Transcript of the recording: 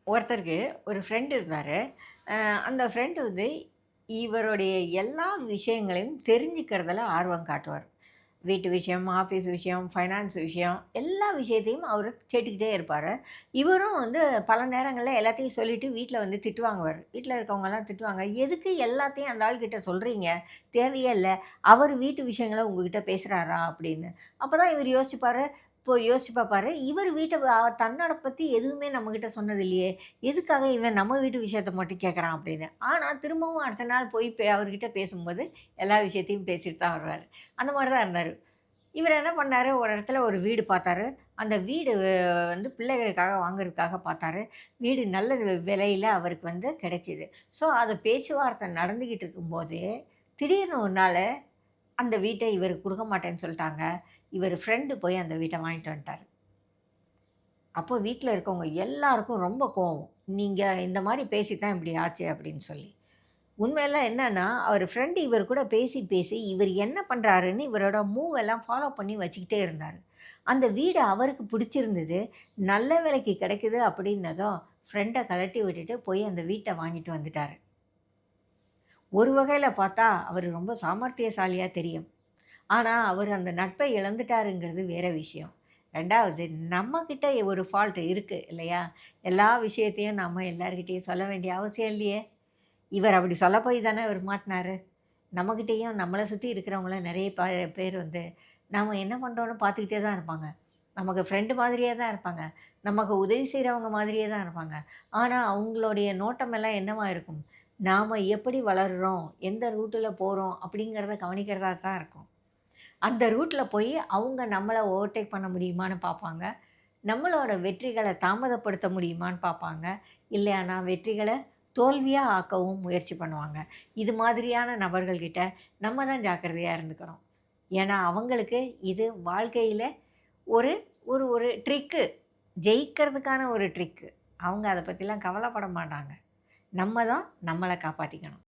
ஒருத்தருக்கு ஒரு ஃப்ரெண்ட் இருந்தாரு. அந்த ஃப்ரெண்ட் வந்து இவருடைய எல்லா விஷயங்களையும் தெரிஞ்சுக்கிறதுல ஆர்வம் காட்டுவார். வீட்டு விஷயம், ஆஃபீஸ் விஷயம், ஃபைனான்ஸ் விஷயம் எல்லா விஷயத்தையும் அவரு கேட்டுக்கிட்டே இருப்பாரு. இவரும் வந்து பல நேரங்கள்ல எல்லாத்தையும் சொல்லிட்டு வீட்ல வந்து திட்டு வாங்குவாரு. வீட்ல இருக்கவங்கலாம் திட்டுவாங்க. "எதுக்கு எல்லாத்தையும் அந்த ஆள்கிட்ட சொல்றீங்க? தேவையே இல்ல. அவரு வீட்டு விஷயங்கள உங்ககிட்ட பேசுறாரா?" அப்படின்னு. அப்பதான் இவரு யோசிச்சுப்பாரு. யோசிச்சு பார்ப்பாரு. இவரு வீட்ட தன்னோட பத்தி எதுவுமே நம்மகிட்ட சொன்னது இல்லையே! எதுக்காக இவன் நம்ம வீட்டு விஷயத்த மட்டும் கேட்குறான் அப்படின்னு. ஆனா திரும்பவும் அடுத்த நாள் போய் அவர்கிட்ட பேசும்போது எல்லா விஷயத்தையும் பேசிட்டு தான் வருவாரு. அந்த மாரி தான் இருந்தாரு. இவரு என்ன பண்ணாரு, ஒரு இடத்துல ஒரு வீடு பார்த்தாரு. அந்த வீடு வந்து பிள்ளைகளுக்காக வாங்குறதுக்காக பார்த்தாரு. வீடு நல்ல விலையில அவருக்கு வந்து கிடைச்சது. ஸோ, அது பேச்சுவார்த்தை நடந்துகிட்டு இருக்கும்போதே, திடீர்னு ஒரு நாளு அந்த வீட்ட இவருக்கு குடுக்க மாட்டேன்னு சொல்ட்டாங்க. இவரு ஃப்ரெண்டு போய் அந்த வீட்ட வாங்கிட்டு வந்துட்டாரு. அப்போ வீட்ல இருக்கவங்க எல்லாருக்கும் ரொம்ப கோவம். "நீங்க இந்த மாரி பேசி தான் இப்படி ஆச்சு" அப்படின்னு சொல்லி. உண்மையில என்னன்னா, அவரு ஃப்ரெண்ட் இவரு கூட பேசி, பேசி இவரு என்ன பண்றாருன்னு இவரோட மூவ் எல்லாம் ஃபாலோ பண்ணி வச்சுக்கிட்டே இருந்தாரு. அந்த வீடு அவருக்கு பிடிச்சிருந்தது. நல்ல விலைக்கு கிடைக்குது அப்படின்னதும், ஃப்ரெண்ட கழட்டி விட்டுட்டு போய் அந்த வீட்ட வாங்கிட்டு வந்துட்டாரு. ஒரு வகையில பார்த்தா, அவரு ரொம்ப சாமர்த்தியசாலியா தெரியும். ஆனா, அவரு அந்த நட்பை இழந்துட்டாருங்கிறது வேற விஷயம். 2வது நம்மகிட்ட ஒரு ஃபால்ட் இருக்கு இல்லையா? எல்லா விஷயத்தையும் நம்ம எல்லார்கிட்டயும் சொல்ல வேண்டிய அவசியம் இல்லையே! இவர் அப்படி சொல்ல போய் தானே இவரு மாட்னாரு. நம்மகிட்டயும் நம்மள சுத்தி இருக்கிறவங்கள நெறைய பேர் வந்து, நாம என்ன பண்றோம்னு பார்த்துக்கிட்டே தான் இருப்பாங்க. நமக்கு ஃப்ரெண்ட் மாதிரியே தான் இருப்பாங்க. நமக்கு உதவி செய்றவங்க மாதிரியே தான் இருப்பாங்க. ஆனா, அவங்களுடைய நோட்டம் எல்லாம் என்னவா இருக்கும்? நாம எப்படி வளர்றோம்? எந்த ரூட்ல போறோம்? அப்படிங்கிறத கவனிக்கிறதா தான் இருக்கும். அந்த ரூட்ல போய் அவங்க நம்மள ஓவர்டேக் பண்ண முடியுமான்னு பார்ப்பாங்க. நம்மளோட வெற்றிகள தாமதப்படுத்த முடியுமான்னு பார்ப்பாங்க. இல்லையானா வெற்றிகள தோல்வியா ஆக்கவும் முயற்சி பண்ணுவாங்க. இது மாதிரியான நபர்கள் கிட்ட நம்ம தான் ஜாக்கிரதையா இருந்துக்கணும். ஏன்னா, அவங்களுக்கு இது வாழ்க்கையில ஒரு ஒரு ஒரு ட்ரிக்கு. ஜெயிக்கிறதுக்கான ஒரு ட்ரிக்கு. அவங்க அத பத்திலாம் கவலைப்பட மாட்டாங்க. நம்ம தான் நம்மள காப்பாத்திக்கணும்.